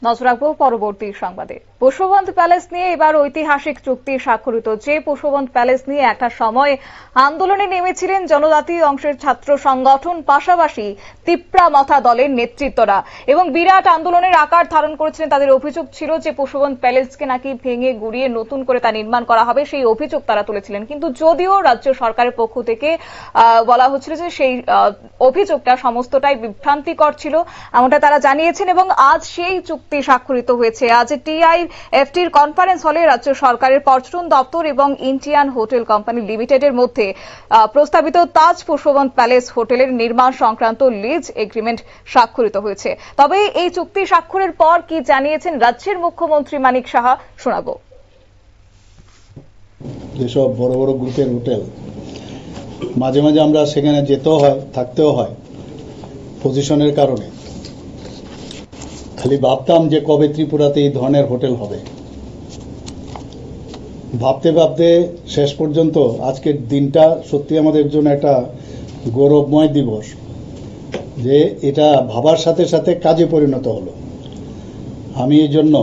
নজর রাখবো পরবর্তী সংবাদে। পুষ্পবন্ধ প্যালেস নিয়ে এবার ঐতিহাসিক চুক্তি স্বাক্ষরিত। যে পুষ্পবন্ধ প্যালেস নিয়ে একটা সময় আন্দোলনে নেমেছিলেন জনজাতি অংশের ছাত্র সংগঠন, পাশাপাশি তিপ্রামথা দলের নেতৃত্বরা, এবং বিরাট আন্দোলনের আকার ধারণ করেছিলেন। তাদের অভিযোগ ছিল যে পুষ্পবন্ধ প্যালেসকে নাকি ভেঙে গুড়িয়ে নতুন করে তা নির্মাণ করা হবে, সেই অভিযোগ তারা তুলেছিলেন। কিন্তু যদিও রাজ্য সরকারের পক্ষ থেকে বলা হচ্ছিল যে সেই অভিযোগটা সমস্তটাই বিভ্রান্তিকর ছিল, এমনটা তারা জানিয়েছেন। এবং আজ সেই চুক্তি স্বাক্ষরিত হয়েছে। আজ টিআইএফটির কনফারেন্স হলে রাজ্য সরকারের পর্যটন দপ্তর এবং ইন্ডিয়ান হোটেল কোম্পানি লিমিটেডের মধ্যে প্রস্তাবিত তাজ পুষ্পবন্ধ প্যালেস হোটেলের নির্মাণ সংক্রান্ত লিজ এগ্রিমেন্ট স্বাক্ষরিত হয়েছে। তবে এই চুক্তি স্বাক্ষরের পর কি জানিয়েছেন রাজ্যের মুখ্যমন্ত্রী মানিক সাহা, শোনাবো। যেসব বড় বড় গ্রুপের হোটেল, মাঝে মাঝে আমরা সেখানে যেতেও হয়, থাকতেও হয় পজিশনের কারণে। খালি ভাবতাম যে কবে ত্রিপুরাতে এই ধরনের হোটেল হবে। ভাবতে ভাবতে শেষ পর্যন্ত আজকের দিনটা সত্যি আমাদের জন্য একটা গৌরবময় দিবস, যে এটা ভাবার সাথে সাথে কাজে পরিণত হলো। আমি এই জন্য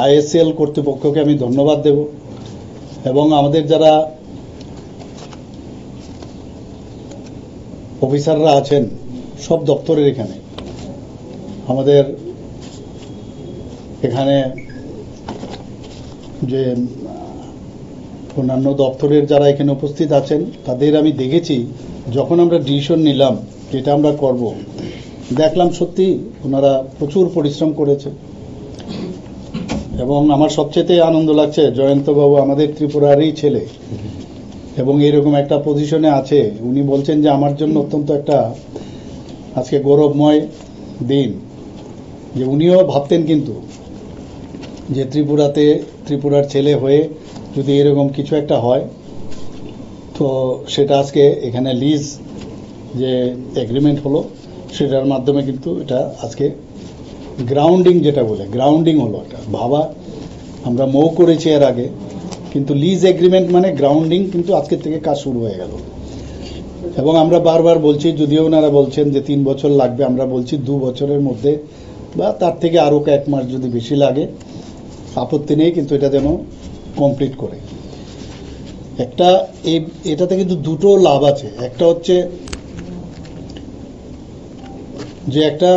আইএসএল কর্তৃপক্ষকে আমি ধন্যবাদ দেব, এবং আমাদের যারা অফিসাররা আছেন সব দপ্তরের, আমাদের এখানে যে অন্যান্য দপ্তরের যারা এখানে উপস্থিত আছেন, তাদের আমি দেখেছি যখন আমরা ডিসিশন নিলাম যেটা আমরা করব, দেখলাম সত্যি ওনারা প্রচুর পরিশ্রম করেছে। এবং আমার সবচেয়ে আনন্দ লাগছে, জয়ন্তবাবু আমাদের ত্রিপুরারই ছেলে এবং এরকম একটা পজিশনে আছে। উনি বলছেন যে আমার জন্য অত্যন্ত একটা আজকে গৌরবময় দিন, যে উনিও ভাবতেন কিন্তু যে ত্রিপুরার ছেলে হয়ে যদি এরকম কিছু একটা হয়, তো সেটা আজকে এখানে লিজ যে এগ্রিমেন্ট হলো সেটার মাধ্যমে কিন্তু এটা আজকে গ্রাউন্ডিং, যেটা বলে গ্রাউন্ডিং হলো। এটা ভাবা আমরা মৌ করেছি এর আগে, কিন্তু লিজ এগ্রিমেন্ট মানে গ্রাউন্ডিং, কিন্তু আজকের থেকে কাজ শুরু হয়ে গেল। এবং আমরা বারবার বলছি, যদিও ওনারা বলছেন যে 3 বছর লাগবে, আমরা বলছি 2 বছরের মধ্যে বা তার থেকে আরো কয়েক মাস যদি বেশি লাগে আপত্তি নেই, কিন্তু এটা যেন কমপ্লিট করে। এটাতে কিন্তু দুটো লাভ আছে। একটা হচ্ছে যে একটা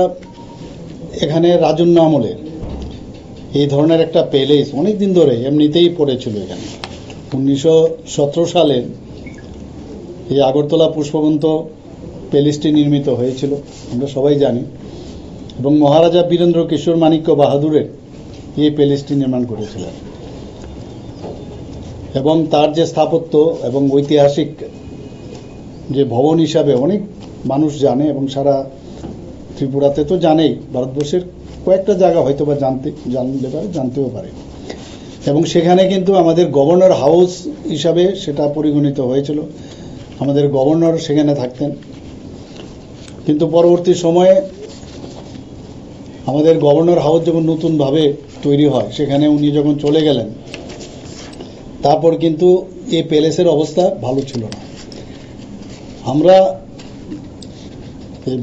এখানে রাজন্য আমলের এই ধরনের একটা প্যালেস অনেকদিন ধরে এমনিতেই পড়েছিল এখানে। 1917 সালে এই আগরতলা পুষ্পবন্ধ প্যালেসটি নির্মিত হয়েছিল, আমরা সবাই জানি। এবং মহারাজা বীরেন্দ্র কিশোর মাণিক্য বাহাদুরের এই প্যালেসটি নির্মাণ করেছিলেন। এবং তার যে স্থাপত্য এবং ঐতিহাসিক যে ভবন হিসাবে অনেক মানুষ জানে, এবং সারা ত্রিপুরাতে তো জানেই, ভারতবর্ষের কয়েকটা জায়গা হয়তো বা জানতেও পারে। এবং সেখানে কিন্তু আমাদের গভর্নর হাউস হিসাবে সেটা পরিগণিত হয়েছিল, আমাদের গভর্নর সেখানে থাকতেন। কিন্তু পরবর্তী সময়ে আমাদের গভর্নর হাউস যখন নতুনভাবে তৈরি হয়, সেখানে উনি যখন চলে গেলেন, তারপর কিন্তু এই প্যালেসের অবস্থা ভালো ছিল না। আমরা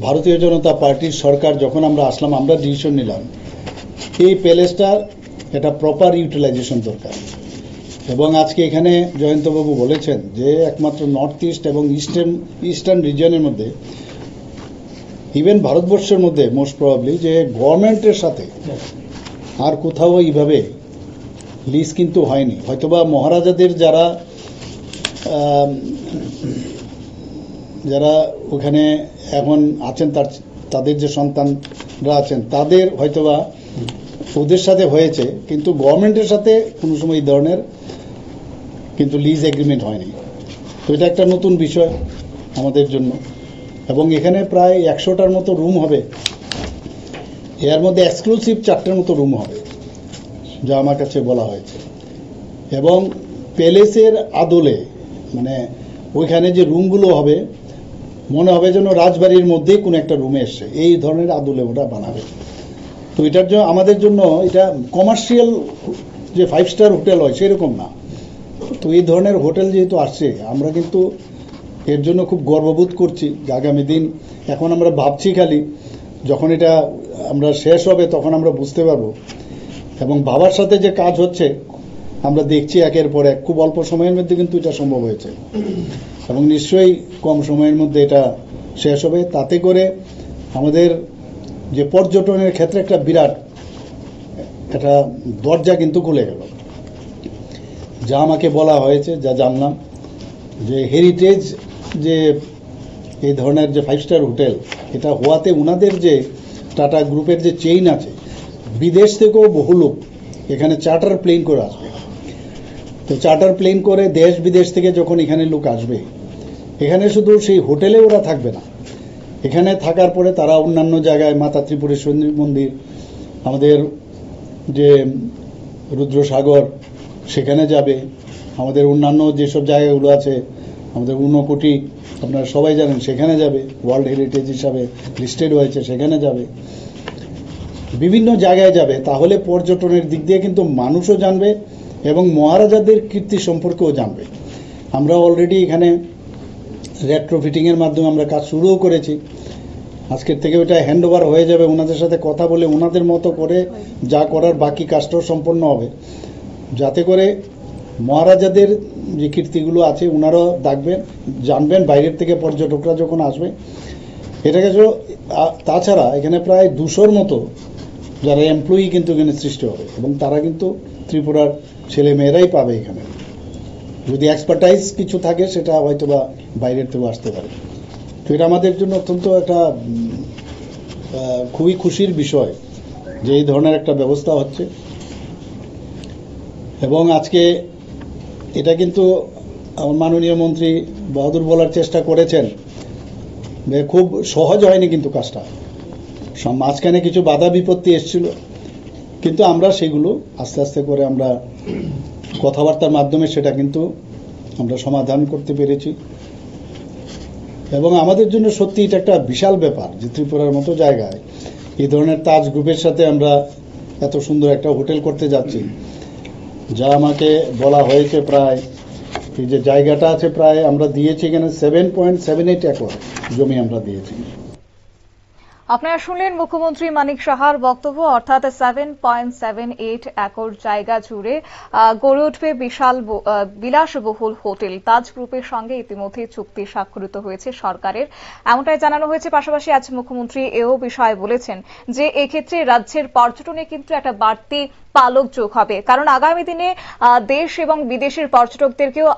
ভারতীয় জনতা পার্টির সরকার যখন আমরা আসলাম, আমরা ডিসিশন নিলাম এই প্যালেসটার একটা প্রপার ইউটিলাইজেশন দরকার। এবং আজকে এখানে জয়ন্তবাবু বলেছেন যে একমাত্র নর্থ ইস্ট এবং ইস্টার্ন রিজিয়নের মধ্যে, ইভেন ভারতবর্ষের মধ্যে মোস্ট প্রবাবলি, যে গভর্নমেন্টের সাথে আর কোথাও এইভাবে লিজ কিন্তু হয়নি। হয়তোবা মহারাজাদের যারা ওখানে এখন আছেন, তাদের যে সন্তানরা আছেন, তাদের হয়তোবা ওদের সাথে হয়েছে, কিন্তু গভর্নমেন্টের সাথে কোনো সময় এই ধরনের কিন্তু লিজ এগ্রিমেন্ট হয়নি। তো এটা একটা নতুন বিষয় আমাদের জন্য। এবং এখানে প্রায় 100টার মতো রুম হবে, এর মধ্যে এক্সক্লুসিভ 4টার মতো রুম হবে, যা আমার কাছে বলা হয়েছে। এবং প্যালেসের আদলে, মানে ওইখানে যে রুমগুলো হবে, মনে হবে যেন রাজবাড়ির মধ্যেই কোনো একটা রুমে এসছে, এই ধরনের আদলে ওটা বানাবে। তো এটার জন্য আমাদের জন্য এটা কমার্শিয়াল যে 5 স্টার হোটেল হয় সেরকম না। তো এই ধরনের হোটেল যেহেতু আসছে, আমরা কিন্তু এর জন্য খুব গর্ববোধ করছি যে আগামী দিন এখন আমরা ভাবছি খালি, যখন এটা আমরা শেষ হবে তখন আমরা বুঝতে পারবো। এবং ভাবার সাথে যে কাজ হচ্ছে আমরা দেখছি একের পর এক, খুব অল্প সময়ের মধ্যে কিন্তু এটা সম্ভব হয়েছে এবং নিশ্চয়ই কম সময়ের মধ্যে এটা শেষ হবে। তাতে করে আমাদের যে পর্যটনের ক্ষেত্রে একটা বিরাট একটা দরজা কিন্তু খুলে গেল। যা আমাকে বলা হয়েছে, যা জানলাম, যে হেরিটেজ যে এই ধরনের যে 5 স্টার হোটেল, এটা হওয়াতে ওনাদের যে টাটা গ্রুপের যে চেইন আছে, বিদেশ থেকেও বহু লোক এখানে চার্টার প্লেন করে আসবে। তো চার্টার প্লেন করে দেশ বিদেশ থেকে যখন এখানে লোক আসবে, এখানে শুধু সেই হোটেলে ওরা থাকবে না, এখানে থাকার পরে তারা অন্যান্য জায়গায় মাতা ত্রিপুরেশ্বরী মন্দির, আমাদের যে রুদ্রসাগর সেখানে যাবে, আমাদের অন্যান্য যেসব জায়গাগুলো আছে, আমাদের ঊনকোটি আপনারা সবাই জানেন সেখানে যাবে, ওয়ার্ল্ড হেরিটেজ হিসাবে লিস্টেড হয়েছে সেখানে যাবে, বিভিন্ন জায়গায় যাবে। তাহলে পর্যটনের দিক দিয়ে কিন্তু মানুষও জানবে এবং মহারাজাদের কীর্তি সম্পর্কেও জানবে। আমরা অলরেডি এখানে রেট্রোফিটিংয়ের মাধ্যমে আমরা কাজ শুরুও করেছি। আজকের থেকে ওটা হ্যান্ড ওভার হয়ে যাবে, ওনাদের সাথে কথা বলে ওনাদের মতো করে যা করার বাকি কাজটাও সম্পন্ন হবে, যাতে করে মহারাজাদের যে কীর্তিগুলো আছে ওনারাও দেখবেন, জানবেন বাইরের থেকে পর্যটকরা যখন আসবে। এটাকে তাছাড়া এখানে প্রায় 200-র মতো যারা এমপ্লয়ি কিন্তু এখানে সৃষ্টি হবে এবং তারা কিন্তু ত্রিপুরার ছেলে মেয়েরাই পাবে এখানে। যদি এক্সপার্টাইজ কিছু থাকে সেটা হয়তো বা বাইরের থেকেও আসতে পারে। তো এটা আমাদের জন্য অত্যন্ত একটা খুবই খুশির বিষয় যে এই ধরনের একটা ব্যবস্থা হচ্ছে। এবং আজকে এটা কিন্তু আমার মাননীয় মন্ত্রী বাহাদুর বলার চেষ্টা করেছেন, খুব সহজ হয়নি কিন্তু কাজটা, মাঝখানে কিছু বাধা বিপত্তি এসেছিল, কিন্তু আমরা সেগুলো আস্তে আস্তে করে আমরা কথাবার্তার মাধ্যমে সেটা কিন্তু আমরা সমাধান করতে পেরেছি। এবং আমাদের জন্য সত্যি এটা একটা বিশাল ব্যাপার যে ত্রিপুরার মতো জায়গায় এই ধরনের তাজ গ্রুপের সাথে আমরা এত সুন্দর একটা হোটেল করতে যাচ্ছি। যা আমাকে বলা হয়েছে, প্রায় এই যে জায়গাটা আছে প্রায় আমরা দিয়েছি এখানে 7.78 একর জমি আমরা দিয়েছি। আপনারা শুনলেন মুখ্যমন্ত্রী মানিক সাহার বক্তব্য, অর্থাৎ 7.78 একর জায়গা জুড়ে গড়ে উঠবে বিশাল বিলাসবহুল হোটেল। তাজ গ্রুপের সঙ্গে ইতিমধ্যে চুক্তি স্বাক্ষরিত হয়েছে সরকারের, এমনটাই জানানো হয়েছে। পাশাপাশি আজ মুখ্যমন্ত্রী এও বিষয় বলেছেন যে এক্ষেত্রে রাজ্যের পর্যটনে কিন্তু একটা বাড়তি পালক যোগ হবে, কারণ আগামী দিনে দেশ এবং বিদেশের পর্যটকদেরকেও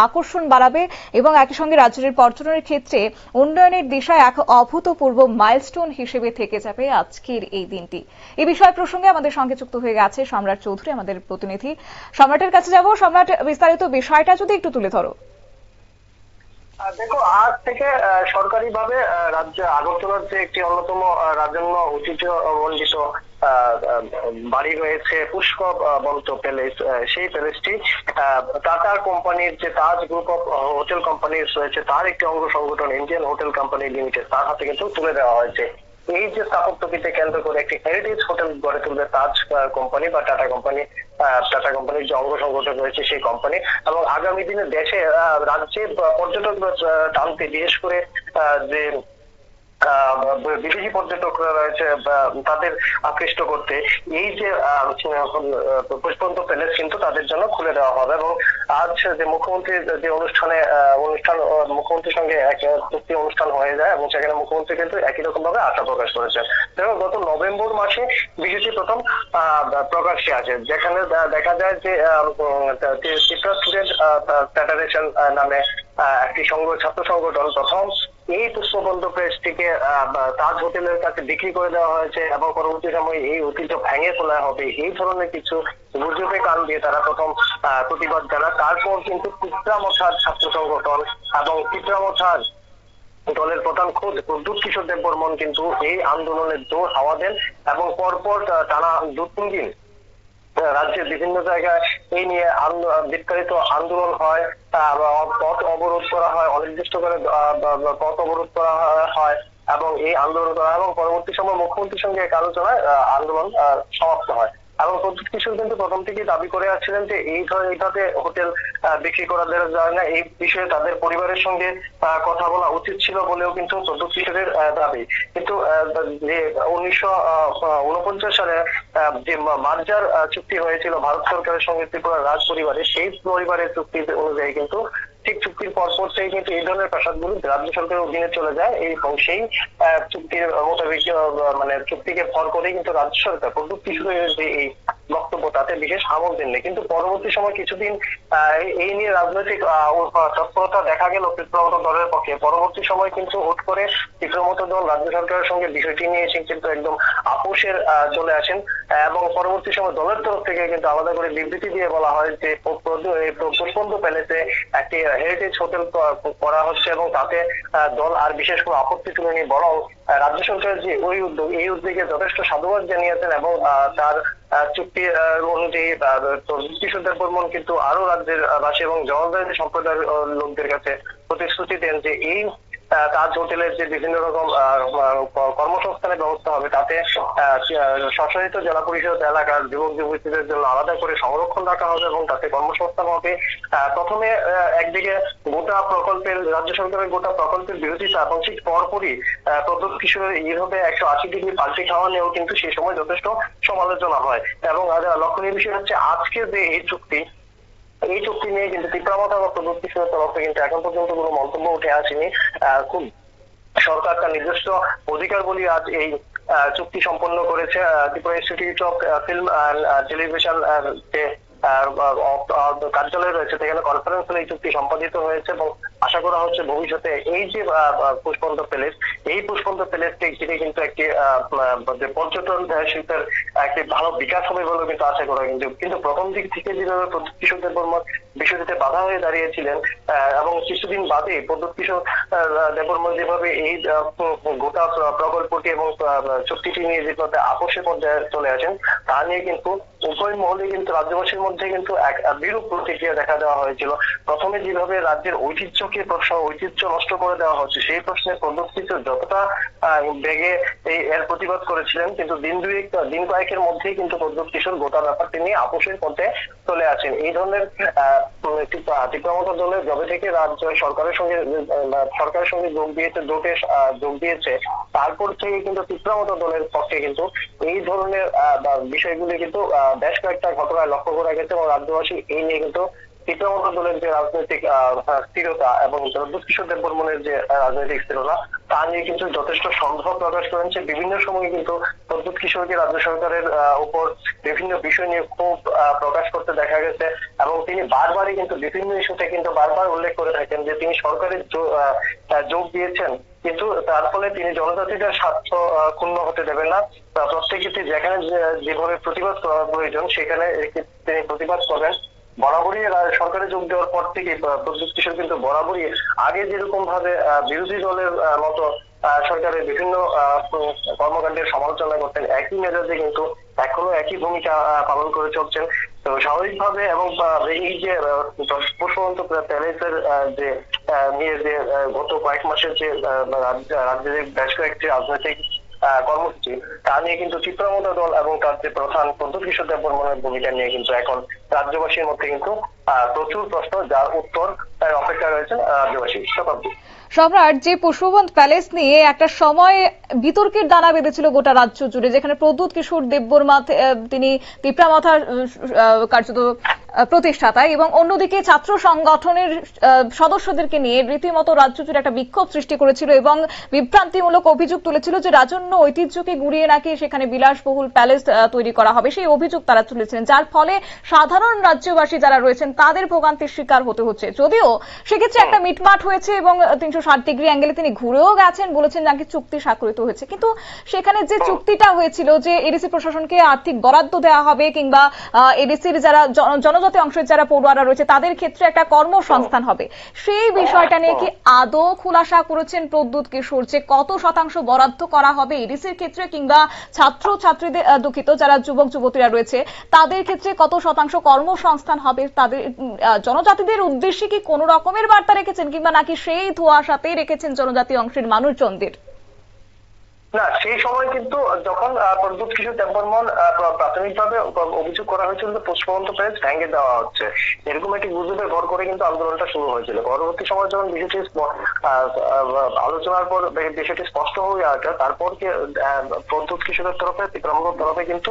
আকর্ষণ বাড়াবে এবং একই সঙ্গে রাজ্যের পর্যটনের ক্ষেত্রে উন্নয়নের দিশায় এক অভূতপূর্ব মাইলস্টোন হিসেবে থেকে যাবে আজকের এই দিনটি। এই বিষয় প্রসঙ্গে আমাদের সঙ্গে যুক্ত হয়ে গেছে সম্রাট চৌধুরী, আমাদের প্রতিনিধি। সম্রাটের কাছে যাব। সম্রাট, বিস্তারিত বিষয়টা যদি একটু তুলে ধরো। দেখো, আজ থেকে সরকারিভাবে রাজ্যে আগরতলার যে একটি অন্যতম রাজন্য ঐতিহ্যমণ্ডিত বাড়ি রয়েছে পুষ্পবন্ত প্যালেস, সেই প্যালেসটি টাটা কোম্পানির যে তাজ গ্রুপ অফ হোটেল কোম্পানি রয়েছে তার একটি অঙ্গ সংগঠন ইন্ডিয়ান হোটেল কোম্পানি লিমিটেড, তার হাতে কিন্তু তুলে দেওয়া হয়েছে। এই যে স্থাপত্যকে কেন্দ্র করে একটি হেরিটেজ হোটেল গড়ে তুলবে তাজ কোম্পানি বা টাটা কোম্পানির যে অঙ্গ সংগঠন রয়েছে সেই কোম্পানি। এবং আগামী দিনে দেশে রাজ্যে পর্যটক টানতে, বিশেষ করে যে বিদেশি পর্যটকরা রয়েছে তাদের আকৃষ্ট করতে এই যে পুষ্পবন্ত প্যালেস কিন্তু তাদের জন্য খুলে দেওয়া হবে। এবং আজ যে মুখ্যমন্ত্রীর যে মুখ্যমন্ত্রীর সঙ্গে এক চুক্তি অনুষ্ঠান হয়ে যায় এবং সেখানে মুখ্যমন্ত্রী কিন্তু একই রকম ভাবে আশা প্রকাশ করেছেন। এবং গত নভেম্বর মাসে বিষয়টি প্রথম প্রকাশ্যে আসে, যেখানে দেখা যায় যে ত্রিপুরা স্টুডেন্ট ফেডারেশন নামে একটি ছাত্র সংগঠন প্রথম এই পুষ্পবন্ত প্লেসটিকে তাজ হোটেলের কাছে বিক্রি করে দেওয়া হয়েছে এবং পরবর্তী সময়ে এই ঐতিহ্য ভেঙে ফেলা হবে, এই ধরনের কিছু গুজবে কান দিয়ে তারা প্রথম প্রতিবাদ জানায়। তারপর কিন্তু পিপরামথার ছাত্র সংগঠন এবং পিপরামথার দলের প্রধান খোদ প্রদ্যুৎ কিশোর দেববর্মন কিন্তু এই আন্দোলনের জোর হাওয়া দেন এবং পরপর টানা 2-3 দিন রাজ্যের বিভিন্ন জায়গায় এই নিয়ে বিস্তারিত আন্দোলন হয়, পথ অবরোধ করা হয়, অনির্দিষ্টকালে পথ অবরোধ করা হয় এবং এই আন্দোলন করা এবং পরবর্তী সময় মুখ্যমন্ত্রীর সঙ্গে এক আলোচনায় আন্দোলন সমাপ্ত হয়। এবং প্রদ্যুৎ কিশোর কিন্তু প্রথম থেকেই দাবি করে আসছিলেন যে এইভাবে হোটেল বিক্রি করা যায় না, এই বিষয়ে তাদের পরিবারের সঙ্গে কথা বলা উচিত ছিল বলেও কিন্তু প্রদ্যুৎ কিশোরের দাবি। কিন্তু যে 1949 সালে যে মার্জার চুক্তি হয়েছিল ভারত সরকারের সঙ্গে ত্রিপুরা রাজ পরিবারের, সেই পরিবারের চুক্তি অনুযায়ী কিন্তু ঠিক চুক্তির পরপর থেকে কিন্তু এই ধরনের প্রাসাদগুলো রাজ্য সরকারের অধীনে চলে যায়। এবং সেই চুক্তির মোতাবেক মানে চুক্তিকে ভর করেই কিন্তু রাজ্য সরকার প্রদ্যুৎ কিশোরের যে এই বক্তব্য তাতে বিশেষ আমল দেননি। কিন্তু পরবর্তী সময় কিছুদিন এই নিয়ে রাজনৈতিক তৎপরতা দেখা গেল পিতৃমত দলের পক্ষে। পরবর্তী সময় কিন্তু হুট করে পিতৃমত দল রাজ্য সরকারের সঙ্গে বিষয়টি নিয়ে এসে কিন্তু একদম আপোষের চলে আসেন এবং পরবর্তী সময় দলের তরফ থেকে কিন্তু আলাদা করে বিবৃতি দিয়ে বলা হয় যে পুষ্পবন্ধু প্যালেসে একটি হেরিটেজ হোটেল করা হচ্ছে এবং তাতে দল আর বিশেষ কোনো আপত্তি তুলেনি, বরং রাজ্য সরকারের যে ওই উদ্যোগ, এই উদ্যোগে যথেষ্ট সাধুবাদ জানিয়েছেন এবং তার চুক্তি অনুযায়ী কিশোর দেববর্মন কিন্তু আরো রাজ্যের বাসী এবং জনজাতি সম্প্রদায়ের লোকদের কাছে প্রতিশ্রুতি দেন যে এই তাজ হোটেলের যে বিভিন্ন রকম কর্মসংস্থানের ব্যবস্থা হবে তাতে স্বশাসিত জেলা পরিষদ এলাকার যুবক যুবতীদের জন্য আলাদা করে সংরক্ষণ রাখা হবে এবং তাতে কর্মসংস্থান হবে। প্রথমে একদিকে গোটা প্রকল্পের রাজ্য সরকারের গোটা প্রকল্পের বিরোধিতা এবং ঠিক পরপরই প্রদ্যুৎ কিশোরের এইভাবে 180 ডিগ্রি পাল্টে খাওয়া নিয়েও কিন্তু সেই সময় যথেষ্ট সমালোচনা হয়। এবং লক্ষণীয় বিষয় হচ্ছে আজকে যে এই চুক্তি নিয়ে কিন্তু তীব্রমতা বা প্রদ্যুৎ কিশোরের তরফে কিন্তু এখন পর্যন্ত কোনো মন্তব্য উঠে আসেনি। খুব সরকার তার নিজস্ব অধিকার বলি আজ এই চুক্তি সম্পন্ন করেছে। Tripura institute of film and television যে কার্যালয় রয়েছে সেখানে কনফারেন্স হলে এই চুক্তি সম্পাদিত হয়েছে এবং আশা করা হচ্ছে ভবিষ্যতে এই যে পুষ্পবন্ধু প্যালেস, এই পুষ্পবন্ধু প্যালেসকে ঘিরে কিন্তু একটি পর্যটন শিল্পের একটি ভালো বিকাশ হবে বলে কিন্তু আশা করা। কিন্তু প্রথম দিক থেকে যেভাবে প্রদ্যুৎ কিশোর দেববর্মন বিষয়টিতে বাধা হয়ে দাঁড়িয়েছিলেন এবং কিছুদিন বাদে প্রদ্যুৎ কিশোর দেববর্মন যেভাবে এই গোটা প্রকল্পটি এবং চুক্তিটি নিয়ে যেভাবে আপোষের পর্যায়ে চলে আসেন তা নিয়ে কিন্তু উভয় মহলে কিন্তু রাজ্যবাসীর মধ্যে কিন্তু এক বিরূপ প্রতিক্রিয়া দেখা দেওয়া হয়েছিল। প্রথমে যেভাবে রাজ্যের ঐতিহ্য নষ্ট করে দেওয়া হচ্ছে সেই প্রশ্নে প্রদ্যুৎ কিশোর যতটা বেগে এর প্রতিবাদ করেছিলেন, কিন্তু দিন কয়েকের মধ্যেই কিন্তু প্রদ্যুৎ কিশোর গোটা ব্যাপারটি নিয়ে আপোষের পথে চলে আসেন। এই ধরনের তীব্রমত দলের যবে থেকে রাজ্য সরকারের সঙ্গে যোগ দিয়েছে তারপর থেকে কিন্তু তীব্রমত দলের পক্ষে কিন্তু এই ধরনের বিষয়গুলি কিন্তু বেশ কয়েকটা ঘটনায় লক্ষ্য করা গেছে এবং রাজ্যবাসী এই নিয়ে কিন্তু তীব্রমত দলের যে রাজনৈতিক স্থিরতা এবং প্রদ্যুৎ কিশোর দেববর্মনের যে রাজনৈতিক স্থিরতা তা নিয়ে কিন্তু যথেষ্ট সন্দেহ প্রকাশ করেছে। বিভিন্ন সময় কিন্তু প্রদ্যুৎ কিশোরকে রাজ্য সরকারের উপর বিভিন্ন বিষয় নিয়ে খুব প্রকাশ করতে দেখা গেছে এবং তিনি বারবারই কিন্তু বিভিন্ন ইস্যুতে কিন্তু বারবার উল্লেখ করে থাকেন যে তিনি সরকারের যোগ দিয়েছেন কিন্তু তার ফলে তিনি জনজাতিদের স্বার্থ ক্ষুণ্ণ হতে দেবেন না। প্রত্যেকটি যেখানে যেভাবে প্রতিবাদ করা প্রয়োজন সেখানে তিনি প্রতিবাদ করবেন। বরাবরই সরকারে যোগ দেওয়ার পর থেকে প্রদ্যুৎ কিশোর কিন্তু বরাবরই আগে যেরকম ভাবে বিরোধী দলের মতো সরকারের বিভিন্ন কর্মকাণ্ডের সমালোচনা করতেন, একই মেজাজে কিন্তু এখনো একই ভূমিকা পালন করে চলছেন। তো স্বাভাবিকভাবে এবং এই যে পুষ্পবন্ধু প্যালেসের যে নিয়ে যে গত কয়েক মাসের যে রাজ্যের বেশ কয়েকটি রাজনৈতিক কর্মসূচি তা নিয়ে কিন্তু তীব্রমত দল এবং তার যে প্রধান প্রদ্যুৎ কিশোর দেববর্মনের ভূমিকা নিয়ে কিন্তু এখন রাজ্যবাসীর মধ্যে কিন্তু প্রচুর প্রশ্ন যার উত্তর অপেক্ষা রয়েছেন রাজ্যবাসী। সম্রাট, যে পুষ্পবন্ধু প্যালেস নিয়ে একটা সময় বিতর্কের দানা বেঁধেছিল গোটা রাজ্য জুড়ে, যেখানে প্রদ্যুৎ কিশোর দেববর্মা তিনি তীব্রমথার কার্যত প্রতিষ্ঠাতা এবং অন্যদিকে ছাত্র সংগঠনের সদস্যদেরকে নিয়ে রীতিমতো রাজ্য জুড়ে একটা বিক্ষোভ সৃষ্টি করেছিল এবং বিভ্রান্তিমূলক অভিযোগ তুলেছিল যে রাজন্য ঐতিহ্যকে গুড়িয়ে নাকি সেখানে বিলাসবহুল প্যালেস তৈরি করা হবে, সেই অভিযোগ তারা তুলেছিলেন, যার ফলে সাধারণ রাজ্যবাসী যারা রয়েছেন তাদের ভোগান্তির শিকার হতে হচ্ছে। যদিও সেক্ষেত্রে একটা মিটমাট হয়েছে এবং 360 ডিগ্রি অ্যাঙ্গেলে তিনি ঘুরেও গেছেন, বলেছেন নাকি চুক্তি স্বাক্ষরিত হয়েছে, কিন্তু সেখানে যে চুক্তিটা হয়েছিল যে এডিসি প্রশাসনকে আর্থিক বরাদ্দ দেওয়া হবে কিংবা এডিসির যারা জনজাতি অংশের যারা পড়ুয়ারা রয়েছে তাদের ক্ষেত্রে একটা কর্মসংস্থান হবে, সেই বিষয়টা নিয়ে কি আদৌ খুলাসা করেছেন প্রদ্যুৎ কিশোর যে কত শতাংশ বরাদ্দ করা হবে এডিসির ক্ষেত্রে কিংবা ছাত্রছাত্রীদের দুঃখিত যারা যুবক যুবতীরা রয়েছে তাদের ক্ষেত্রে কত শতাংশ কর্মসংস্থান হবে, তাদের জনজাতিদের উদ্দেশ্যে কি কোনো রকমের বার্তা রেখেছেন কিংবা নাকি সেই ধোঁয়াশাতেই রেখেছেন জনজাতি অংশের মানুষজনদের? না, সেই সময় কিন্তু যখন প্রদ্যুৎ কিশোর দেববর্মন প্রাথমিকভাবে অভিযোগ করা হয়েছিল যে পুষ্পবন্ত প্যালেস ভেঙে দেওয়া হচ্ছে, এরকম একটি গুজবে ভর করে কিন্তু আন্দোলনটা শুরু হয়েছিল। পরবর্তী সময় যখন বিষয়টি আলোচনার পর বিষয়টি স্পষ্ট হয়ে আসে, তারপর প্রদ্যুৎ কিশোরের তরফে, তীব্রামথার তরফে কিন্তু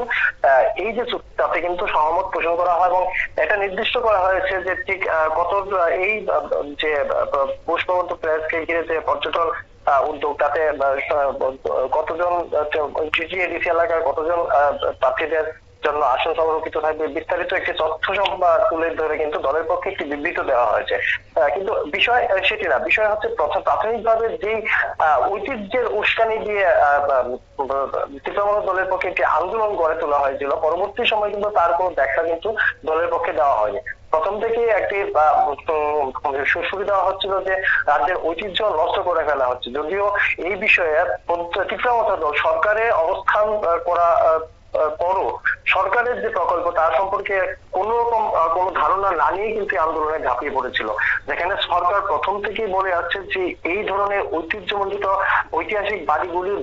এই যে চুক্তি তাতে কিন্তু সহমত পোষণ করা হয় এবং এটা নির্দিষ্ট করা হয়েছে যে ঠিক কত এই যে পুষ্পবন্ত প্যালেসকে ঘিরে যে পর্যটন উদ্যোগ, তাতে কতজন জিজিএডিসি এলাকার কতজন প্রার্থীদের জন্য আসন সংরক্ষিত থাকবে, বিস্তারিত একটি তথ্য তুলে ধরে কিন্তু দলের পক্ষে একটি বিবৃতি দেওয়া হয়েছে। কিন্তু বিষয় সেটি না, বিষয় হচ্ছে প্রাথমিকভাবে যে ঐতিহ্যের উস্কানি দিয়ে তীব্রামথা দলের পক্ষে একটি আন্দোলন গড়ে তোলা হয়েছিল, পরবর্তী সময় কিন্তু তার কোনো ব্যাখ্যা কিন্তু দলের পক্ষে দেওয়া হয়নি। প্রথম থেকে একটি সুবিধা দেওয়া হচ্ছিল যে রাজ্যের ঐতিহ্য নষ্ট করে ফেলা হচ্ছে, যদিও এই বিষয়ে তীব্রামথা দল সরকারে অবস্থান করা পরও সরকারের যে প্রকল্প তার সম্পর্কে কোন রকম কোন ধারণা না নিয়ে কিন্তু আন্দোলনে ঝাঁপিয়ে পড়েছিল, যেখানে সরকার প্রথম থেকেই বলে আসছে যে এই ধরনের ঐতিহ্যমণ্ডিত ঐতিহাসিক বাড়িগুলি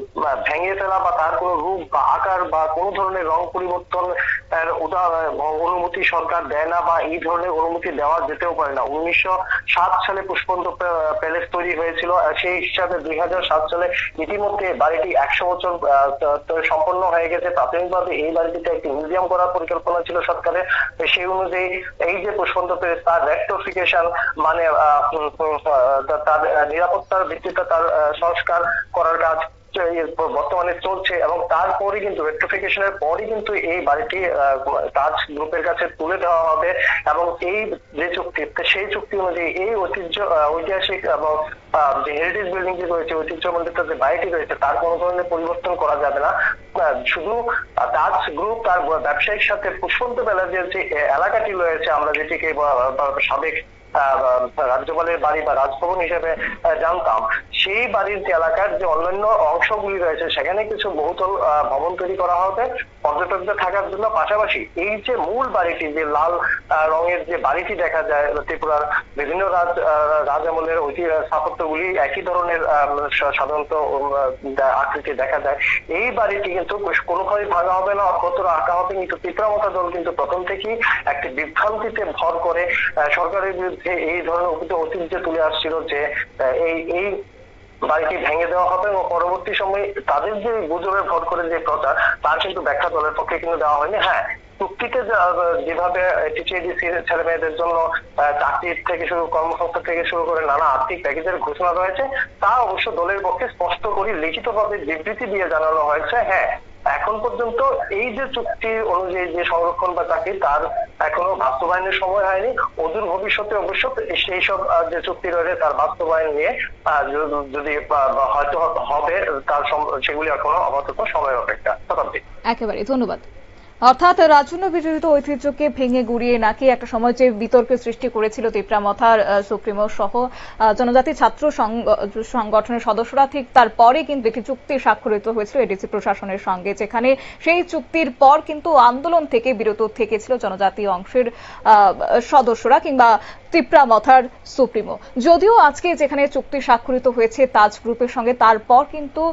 ভেঙে ফেলা বা তার কোনো রূপ বা আকার বা কোনো ধরনের রং পরিবর্তন অনুমতি সরকার দেয় না, বা এই ধরনের অনুমতি দেওয়া যেতেও পারে না। 1907 সালে পুষ্পবন্ত প্যালেস তৈরি হয়েছিল, সেই হিসাবে 2007 সালে ইতিমধ্যে বাড়িটি 100 বছর সম্পন্ন হয়ে গেছে। প্রাথমিকভাবে এই বাড়িটিতে একটি মিউজিয়াম করার পরিকল্পনা ছিল সরকারের, সেই অনুযায়ী এই যে পুষ্পবন্ত প্যালেস তার রেক্টিফিকেশন মানে তার নিরাপত্তার ভিত্তিতে তার সংস্কার করার কাজ বর্তমানে চলছে, এবং তারপরে কিন্তু রেক্টিফিকেশনের পরই কিন্তু এই বাড়িটি তাজ গ্রুপের কাছে তুলে দেওয়া হবে, এবং এই যে চুক্তি সেই চুক্তি অনুযায়ী এই ঐতিহাসিক এবং যে হেরিটেজ বিল্ডিং যে রয়েছে, ঐতিহ্যমণ্ডিত যে বাড়িটি রয়েছে, তার কোনো ধরনের পরিবর্তন করা যাবে না। শুধু তাজ গ্রুপ তার ব্যবসায়িক সাথে পুষ্পবন্ত প্যালেসের যে এলাকাটি রয়েছে, আমরা যেটিকে সাবেক রাজ্যপালের বাড়ি বা রাজভবন হিসেবে জানতাম, সেই বাড়ির যে এলাকার যে অন্যান্য অংশগুলি রয়েছে সেখানে কিছু বহুতল ভবন তৈরি করা হবে পর্যটকদের থাকার জন্য। পাশাপাশি এই যে মূল বাড়িটি, যে লাল রঙের যে বাড়িটি দেখা যায় ত্রিপুরার বিভিন্ন রাজ আমলের স্থাপত্যগুলি একই ধরনের সাধারণত আকৃতি দেখা যায়, এই বাড়িটি কিন্তু কোনোভাবেই ভাঙা হবে না, অক্ষতরা আঁকা হবে। কিন্তু তীব্রামথা দল কিন্তু প্রথম থেকেই একটি বিভ্রান্তিতে ভর করে সরকারের বিরুদ্ধে এই ধরনের ঐতিহ্য তুলে আসছিল যে এই বাড়িটি ভেঙে দেওয়া হবে, এবং পরবর্তী সময়ে তাদের যে গুজবে ভর করে যে প্রচার, তার কিন্তু ব্যাখ্যা দলের পক্ষে কিন্তু দেওয়া হয়নি। হ্যাঁ, চুক্তিতে যেভাবে টিটিএডিসির ছেলে মেয়েদের জন্য চাকরির থেকে শুরু, কর্মসংস্থান থেকে শুরু করে নানা আর্থিক প্যাকেজের ঘোষণা রয়েছে, তা অবশ্য দলের পক্ষে স্পষ্ট করে লিখিতভাবে বিবৃতি দিয়ে জানানো হয়েছে। হ্যাঁ, এখন পর্যন্ত এই যে চুক্তি অনুযায়ী যে সংরক্ষণ বা চাকরি, তার এখনো বাস্তবায়নের সময় হয়নি। অদূর ভবিষ্যতে অবশ্য সেই সব যে চুক্তি রয়েছে তার বাস্তবায়ন নিয়ে যদি হয়তো হবে, তার সেগুলি এখনো আপাতত সময়ের অপেক্ষা। শতাব্দী, একেবারে ধন্যবাদ। অর্থাৎ রাজন্য বিরোধিত ঐতিহ্যকে ভেঙে গুড়িয়ে নাকি একটা সময় যে বিতর্কের সৃষ্টি করেছিল তীব্রামথার সুপ্রিমো সহ জনজাতি ছাত্র সংগঠনের সদস্যরা, ঠিক তারপরে কিন্তু একটি চুক্তি স্বাক্ষরিত হয়েছিল এডিসি প্রশাসনের সঙ্গে, যেখানে সেই চুক্তির পর কিন্তু আন্দোলন থেকে বিরত থেকেছিল জনজাতি অংশের সদস্যরা কিংবা তীব্রামথার সুপ্রিমো। যদিও আজকে যেখানে চুক্তি স্বাক্ষরিত হয়েছে তাজ গ্রুপের সঙ্গে, তারপর কিন্তু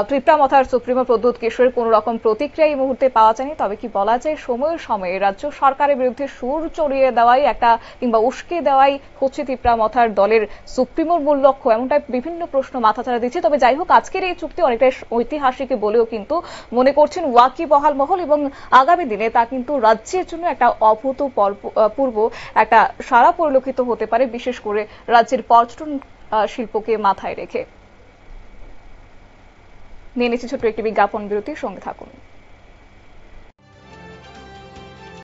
তীব্রামথার সুপ্রিমো প্রদ্যুৎ কিশোরের কোন রকম প্রতিক্রিয়া এই মুহূর্তে পাওয়া যায়নি। তবে কি বলা যায়, সময়ে সময়ে রাজ্য সরকারের বিরুদ্ধে সুর চড়িয়ে দেওয়াই একটা কিংবা উস্কে দেওয়াই হচ্ছে তীব্রামথার দলের সুপ্রিমোর মূল লক্ষ্য, এমনটাই বিভিন্ন প্রশ্ন মাথাচাড়া দিচ্ছে। তবে যাই হোক, আজকের এই চুক্তি অনেকটাই ঐতিহাসিক বলেও কিন্তু মনে করছেন ওয়াকিবহাল মহল, এবং আগামী দিনে তা কিন্তু রাজ্যের জন্য একটা অভূতপূর্ব একটা সাড়া পরিলক্ষিত হতে পারে, বিশেষ করে রাজ্যের পর্যটন শিল্পকে মাথায় রেখে। নিয়ে নিচ্ছি ছোট্ট একটি বিজ্ঞাপন বিরতির সঙ্গে থাকুন।